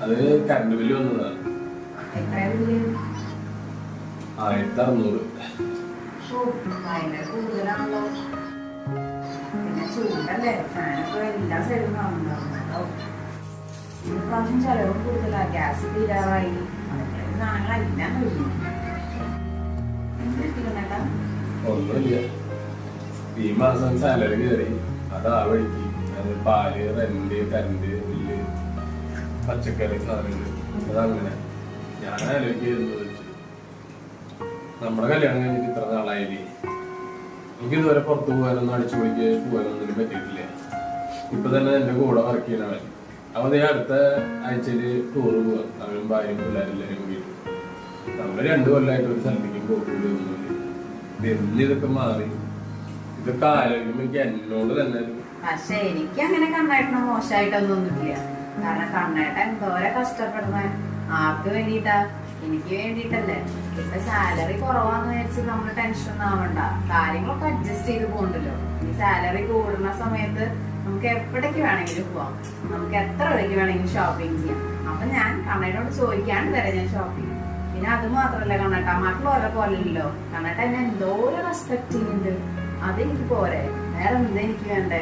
അത് current bill വന്നതാണ്. 1600. കൂടുതലാണല്ലോ. പിന്നെ ചൂടല്ലേ, ഫാനൊക്കെ എല്ലാ സൈഡിലും കാണുന്നുണ്ടാവും. ഇപ്രാവശ്യം ചെലവും കൂടുതലാ. ഗ്യാസ് തീരാറായി. സാധനങ്ങളെല്ലാം കഴിഞ്ഞു. ഒന്നുമില്ല, ഈ മാസം സാലറി കയറി. അതാ വഴിക്ക് അത് പാല്, റെന്റ്, കറണ്ട് ബില്ല്, പച്ചക്കറി സാധനങ്ങൾ. അതങ്ങനെ ഞാൻ ആലോചിക്കുന്നത് വെച്ച് നമ്മുടെ കല്യാണം കഴിഞ്ഞിട്ട് ഇത്ര നാളായില്ലേ, എനിക്ക് ഇതുവരെ പുറത്തു പോകാനൊന്നും അടിച്ചു പൊളിക്ക് പോകാനൊന്നും പറ്റിയിട്ടില്ല. ഇപ്പൊ തന്നെ എന്റെ കൂടെ വർക്ക് ചെയ്യണവൻ അവൻ അടുത്ത ആഴ്ചയില് ടൂറ് പോവാം. അവനും ഭാര്യയും പിള്ളേരെല്ലാരും കൂടിയിട്ട് നമ്മള് 2 കൊല്ലമായിട്ട് ഒരു സ്ഥലത്തേക്കും പോകൂലൊന്നുമില്ല. ഇതൊക്കെ മാറി. ഇതൊക്കെ ആലോചിക്കുമ്പോ എനിക്ക് എന്നോട് തന്നെ. പക്ഷെ എനിക്ക് അങ്ങനെ കണ്ണേട്ടന് മോശമായിട്ടൊന്നുമില്ല. കാരണം കണ്ണേട്ടൻ എന്തോരെ കഷ്ടപ്പെടുന്ന ആർക്ക് വേണ്ടിട്ടാ? എനിക്ക് വേണ്ടിട്ടല്ലേ. ഇപ്പൊ സാലറി കുറവാന്ന് വിചാരിച്ച് നമ്മള് ടെൻഷൻ ഒന്നും ആവണ്ട. കാര്യങ്ങളൊക്കെ അഡ്ജസ്റ്റ് ചെയ്ത് പോകണ്ടല്ലോ. ഈ സാലറി കൂടുന്ന സമയത്ത് നമുക്ക് എവിടേക്ക് വേണമെങ്കിലും പോവാം. നമുക്ക് എത്ര വഴിക്ക് വേണമെങ്കിലും ഷോപ്പിംഗ് ചെയ്യാം. അപ്പൊ ഞാൻ കണ്ണേട്ടനോട് ചോദിക്കാണ്ട് വരെ ഞാൻ ഷോപ്പിംഗ്. പിന്നെ അത് മാത്രല്ല കണ്ണേട്ടാ, മക്കളോരെ പോലെയല്ലോ. കണ്ണേട്ട എന്നെ എന്തോരം റെസ്പെക്ട് ചെയ്യുന്നുണ്ട്. അതെനിക്ക് പോരെ. വേറെ എന്താ എനിക്ക് വേണ്ടേ?